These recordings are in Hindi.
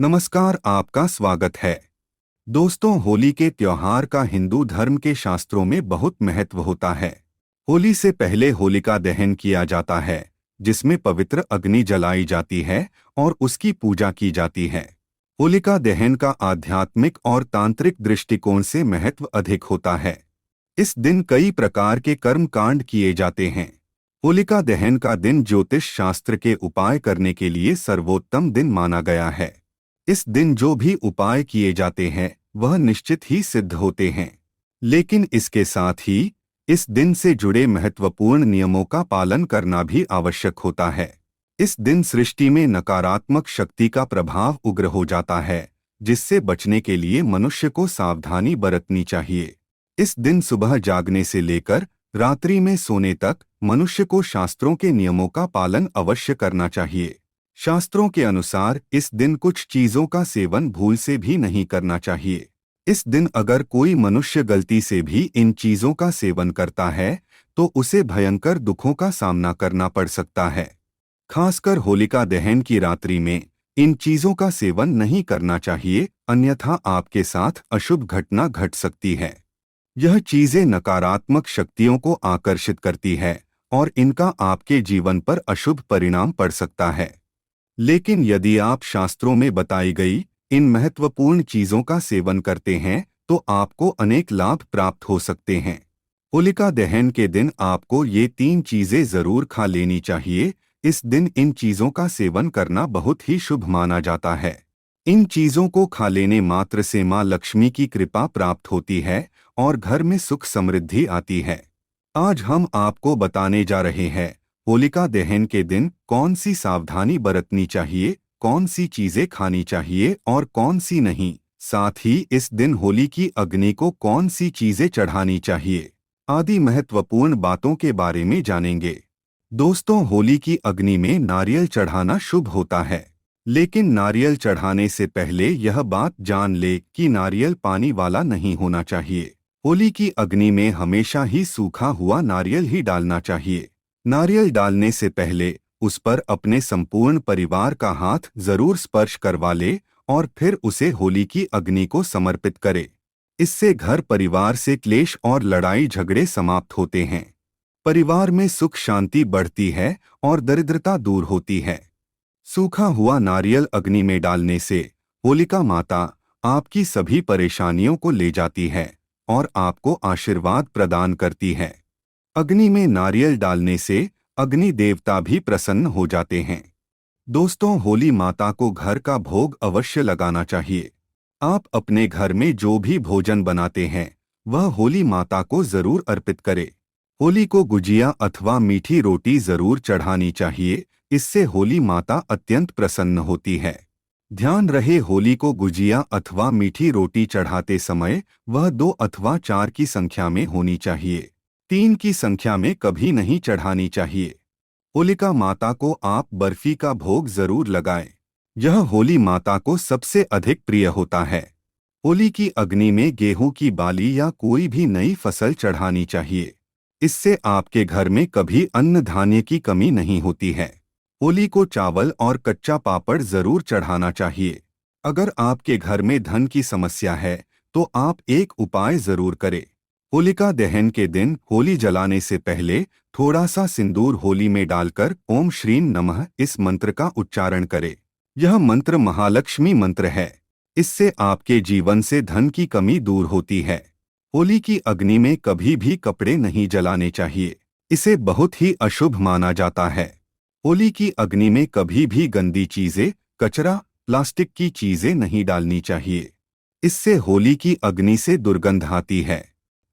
नमस्कार, आपका स्वागत है। दोस्तों, होली के त्योहार का हिंदू धर्म के शास्त्रों में बहुत महत्व होता है। होली से पहले होलिका दहन किया जाता है, जिसमें पवित्र अग्नि जलाई जाती है और उसकी पूजा की जाती है। होलिका दहन का आध्यात्मिक और तांत्रिक दृष्टिकोण से महत्व अधिक होता है। इस दिन कई प्रकार के कर्म कांड किए जाते हैं। होलिका दहन का दिन ज्योतिष शास्त्र के उपाय करने के लिए सर्वोत्तम दिन माना गया है। इस दिन जो भी उपाय किए जाते हैं वह निश्चित ही सिद्ध होते हैं। लेकिन इसके साथ ही इस दिन से जुड़े महत्वपूर्ण नियमों का पालन करना भी आवश्यक होता है। इस दिन सृष्टि में नकारात्मक शक्ति का प्रभाव उग्र हो जाता है, जिससे बचने के लिए मनुष्य को सावधानी बरतनी चाहिए। इस दिन सुबह जागने से लेकर रात्रि में सोने तक मनुष्य को शास्त्रों के नियमों का पालन अवश्य करना चाहिए। शास्त्रों के अनुसार इस दिन कुछ चीजों का सेवन भूल से भी नहीं करना चाहिए। इस दिन अगर कोई मनुष्य गलती से भी इन चीजों का सेवन करता है तो उसे भयंकर दुखों का सामना करना पड़ सकता है। खासकर होलिका दहन की रात्रि में इन चीजों का सेवन नहीं करना चाहिए, अन्यथा आपके साथ अशुभ घटना घट सकती है। यह चीजें नकारात्मक शक्तियों को आकर्षित करती है और इनका आपके जीवन पर अशुभ परिणाम पड़ सकता है। लेकिन यदि आप शास्त्रों में बताई गई इन महत्वपूर्ण चीजों का सेवन करते हैं तो आपको अनेक लाभ प्राप्त हो सकते हैं। होलिका दहन के दिन आपको ये 3 चीजें जरूर खा लेनी चाहिए। इस दिन इन चीजों का सेवन करना बहुत ही शुभ माना जाता है। इन चीजों को खा लेने मात्र से मां लक्ष्मी की कृपा प्राप्त होती है और घर में सुख समृद्धि आती है। आज हम आपको बताने जा रहे हैं होलिका दहन के दिन कौन सी सावधानी बरतनी चाहिए, कौन सी चीजें खानी चाहिए और कौन सी नहीं। साथ ही इस दिन होली की अग्नि को कौन सी चीजें चढ़ानी चाहिए आदि महत्वपूर्ण बातों के बारे में जानेंगे। दोस्तों, होली की अग्नि में नारियल चढ़ाना शुभ होता है, लेकिन नारियल चढ़ाने से पहले यह बात जान ले कि नारियल पानी वाला नहीं होना चाहिए। होली की अग्नि में हमेशा ही सूखा हुआ नारियल ही डालना चाहिए। नारियल डालने से पहले उस पर अपने संपूर्ण परिवार का हाथ जरूर स्पर्श करवा ले और फिर उसे होली की अग्नि को समर्पित करे। इससे घर परिवार से क्लेश और लड़ाई झगड़े समाप्त होते हैं। परिवार में सुख शांति बढ़ती है और दरिद्रता दूर होती है। सूखा हुआ नारियल अग्नि में डालने से होलिका माता आपकी सभी परेशानियों को ले जाती है और आपको आशीर्वाद प्रदान करती है। अग्नि में नारियल डालने से अग्नि देवता भी प्रसन्न हो जाते हैं। दोस्तों, होली माता को घर का भोग अवश्य लगाना चाहिए। आप अपने घर में जो भी भोजन बनाते हैं वह होली माता को जरूर अर्पित करें। होली को गुजिया अथवा मीठी रोटी जरूर चढ़ानी चाहिए, इससे होली माता अत्यंत प्रसन्न होती है। ध्यान रहे, होली को गुजिया अथवा मीठी रोटी चढ़ाते समय वह 2 अथवा 4 की संख्या में होनी चाहिए। 3 की संख्या में कभी नहीं चढ़ानी चाहिए। होलिका माता को आप बर्फी का भोग जरूर लगाएं। यह होली माता को सबसे अधिक प्रिय होता है। होली की अग्नि में गेहूं की बाली या कोई भी नई फसल चढ़ानी चाहिए। इससे आपके घर में कभी अन्न धान्य की कमी नहीं होती है। होली को चावल और कच्चा पापड़ जरूर चढ़ाना चाहिए। अगर आपके घर में धन की समस्या है तो आप एक उपाय जरूर करें। होलिका दहन के दिन होली जलाने से पहले थोड़ा सा सिंदूर होली में डालकर ओम श्रीं नमः इस मंत्र का उच्चारण करें। यह मंत्र महालक्ष्मी मंत्र है। इससे आपके जीवन से धन की कमी दूर होती है। होली की अग्नि में कभी भी कपड़े नहीं जलाने चाहिए, इसे बहुत ही अशुभ माना जाता है। होली की अग्नि में कभी भी गंदी चीजें, कचरा, प्लास्टिक की चीजें नहीं डालनी चाहिए। इससे होली की अग्नि से दुर्गंध आती है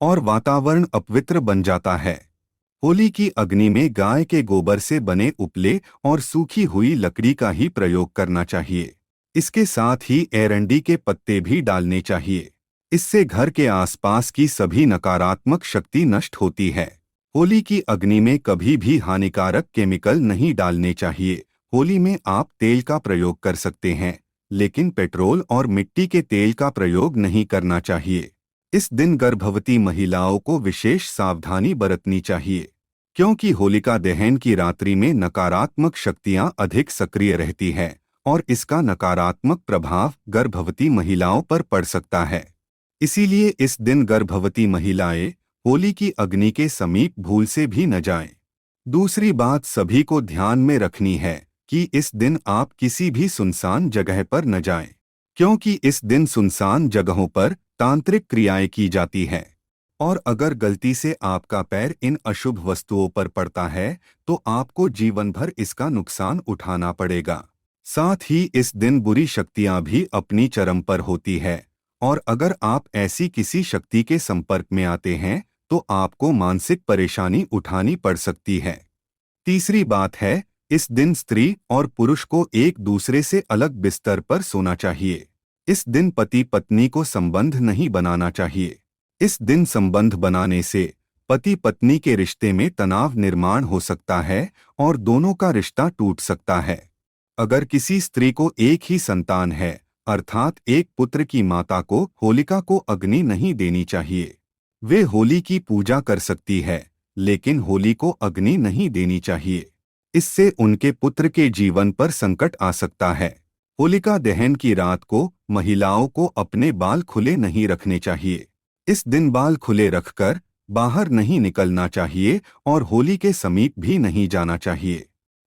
और वातावरण अपवित्र बन जाता है। होली की अग्नि में गाय के गोबर से बने उपले और सूखी हुई लकड़ी का ही प्रयोग करना चाहिए। इसके साथ ही एरंडी के पत्ते भी डालने चाहिए। इससे घर के आसपास की सभी नकारात्मक शक्ति नष्ट होती है। होली की अग्नि में कभी भी हानिकारक केमिकल नहीं डालने चाहिए। होली में आप तेल का प्रयोग कर सकते हैं, लेकिन पेट्रोल और मिट्टी के तेल का प्रयोग नहीं करना चाहिए। इस दिन गर्भवती महिलाओं को विशेष सावधानी बरतनी चाहिए, क्योंकि होलिका दहन की रात्रि में नकारात्मक शक्तियां अधिक सक्रिय रहती हैं और इसका नकारात्मक प्रभाव गर्भवती महिलाओं पर पड़ सकता है। इसीलिए इस दिन गर्भवती महिलाएं होली की अग्नि के समीप भूल से भी न जाएं। दूसरी बात सभी को ध्यान में रखनी है कि इस दिन आप किसी भी सुनसान जगह पर न जाएं, क्योंकि इस दिन सुनसान जगहों पर तांत्रिक क्रियाएं की जाती हैं और अगर गलती से आपका पैर इन अशुभ वस्तुओं पर पड़ता है तो आपको जीवन भर इसका नुकसान उठाना पड़ेगा। साथ ही इस दिन बुरी शक्तियां भी अपनी चरम पर होती है और अगर आप ऐसी किसी शक्ति के संपर्क में आते हैं तो आपको मानसिक परेशानी उठानी पड़ सकती है। तीसरी बात है, इस दिन स्त्री और पुरुष को एक दूसरे से अलग बिस्तर पर सोना चाहिए। इस दिन पति पत्नी को संबंध नहीं बनाना चाहिए। इस दिन संबंध बनाने से पति पत्नी के रिश्ते में तनाव निर्माण हो सकता है और दोनों का रिश्ता टूट सकता है। अगर किसी स्त्री को एक ही संतान है अर्थात एक पुत्र की माता को होलिका को अग्नि नहीं देनी चाहिए। वे होली की पूजा कर सकती है लेकिन होली को अग्नि नहीं देनी चाहिए। इससे उनके पुत्र के जीवन पर संकट आ सकता है। होलिका दहन की रात को महिलाओं को अपने बाल खुले नहीं रखने चाहिए। इस दिन बाल खुले रखकर बाहर नहीं निकलना चाहिए और होली के समीप भी नहीं जाना चाहिए।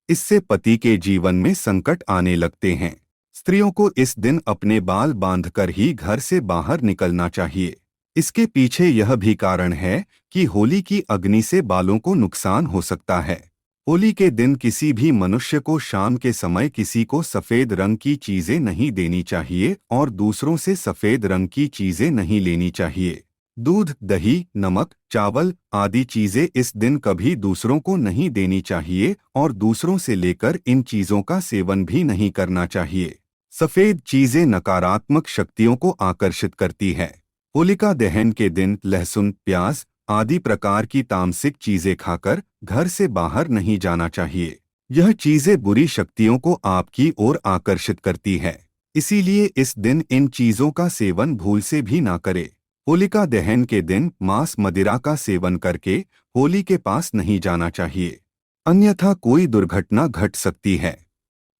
इससे पति के जीवन में संकट आने लगते हैं। स्त्रियों को इस दिन अपने बाल बांधकर ही घर से बाहर निकलना चाहिए। इसके पीछे यह भी कारण है कि होली की अग्नि से बालों को नुकसान हो सकता है। होली के दिन किसी भी मनुष्य को शाम के समय किसी को सफेद रंग की चीजें नहीं देनी चाहिए और दूसरों से सफेद रंग की चीजें नहीं लेनी चाहिए। दूध, दही, नमक, चावल आदि चीजें इस दिन कभी दूसरों को नहीं देनी चाहिए और दूसरों से लेकर इन चीजों का सेवन भी नहीं करना चाहिए। सफेद चीजें नकारात्मक शक्तियों को आकर्षित करती है। होलिका दहन के दिन लहसुन, प्याज आदि प्रकार की तामसिक चीजें खाकर घर से बाहर नहीं जाना चाहिए। यह चीजें बुरी शक्तियों को आपकी ओर आकर्षित करती है। इसीलिए इस दिन इन चीजों का सेवन भूल से भी ना करें। होलिका दहन के दिन मांस मदिरा का सेवन करके होली के पास नहीं जाना चाहिए, अन्यथा कोई दुर्घटना घट सकती है।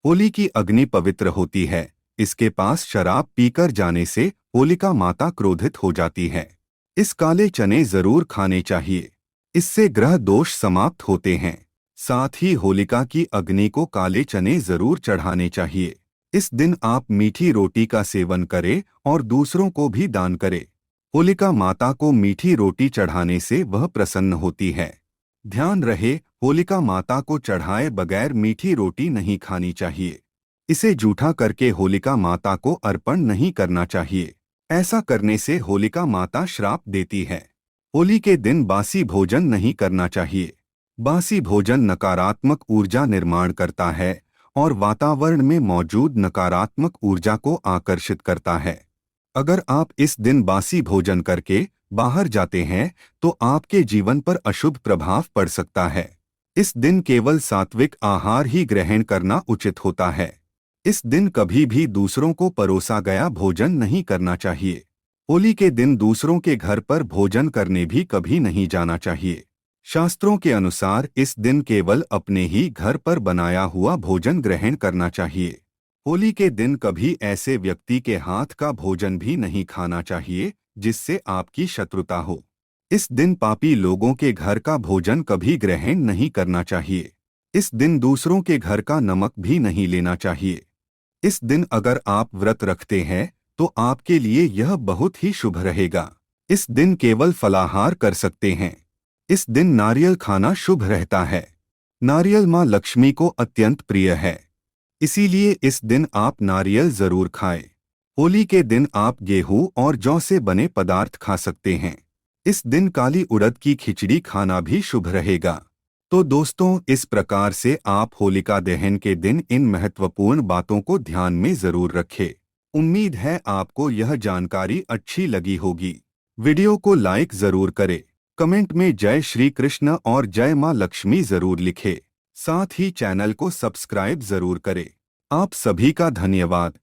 होली की अग्नि पवित्र होती है, इसके पास शराब पीकर जाने से होलिका माता क्रोधित हो जाती है। इस काले चने जरूर खाने चाहिए, इससे ग्रह दोष समाप्त होते हैं। साथ ही होलिका की अग्नि को काले चने जरूर चढ़ाने चाहिए। इस दिन आप मीठी रोटी का सेवन करें और दूसरों को भी दान करें। होलिका माता को मीठी रोटी चढ़ाने से वह प्रसन्न होती है। ध्यान रहे, होलिका माता को चढ़ाए बगैर मीठी रोटी नहीं खानी चाहिए। इसे जूठा करके होलिका माता को अर्पण नहीं करना चाहिए। ऐसा करने से होलिका माता श्राप देती है। होली के दिन बासी भोजन नहीं करना चाहिए। बासी भोजन नकारात्मक ऊर्जा निर्माण करता है और वातावरण में मौजूद नकारात्मक ऊर्जा को आकर्षित करता है। अगर आप इस दिन बासी भोजन करके बाहर जाते हैं तो आपके जीवन पर अशुभ प्रभाव पड़ सकता है। इस दिन केवल सात्विक आहार ही ग्रहण करना उचित होता है। इस दिन कभी भी दूसरों को परोसा गया भोजन नहीं करना चाहिए। होली के दिन दूसरों के घर पर भोजन करने भी कभी नहीं जाना चाहिए। शास्त्रों के अनुसार इस दिन केवल अपने ही घर पर बनाया हुआ भोजन ग्रहण करना चाहिए। होली के दिन कभी ऐसे व्यक्ति के हाथ का भोजन भी नहीं खाना चाहिए जिससे आपकी शत्रुता हो। इस दिन पापी लोगों के घर का भोजन कभी ग्रहण नहीं करना चाहिए। इस दिन दूसरों के घर का नमक भी नहीं लेना चाहिए। इस दिन अगर आप व्रत रखते हैं तो आपके लिए यह बहुत ही शुभ रहेगा। इस दिन केवल फलाहार कर सकते हैं। इस दिन नारियल खाना शुभ रहता है। नारियल मां लक्ष्मी को अत्यंत प्रिय है, इसीलिए इस दिन आप नारियल जरूर खाएं। होली के दिन आप गेहूं और जौ से बने पदार्थ खा सकते हैं। इस दिन काली उड़द की खिचड़ी खाना भी शुभ रहेगा। तो दोस्तों, इस प्रकार से आप होलिका दहन के दिन इन महत्वपूर्ण बातों को ध्यान में जरूर रखें। उम्मीद है आपको यह जानकारी अच्छी लगी होगी। वीडियो को लाइक जरूर करें, कमेंट में जय श्री कृष्ण और जय मां लक्ष्मी जरूर लिखें। साथ ही चैनल को सब्सक्राइब जरूर करें। आप सभी का धन्यवाद।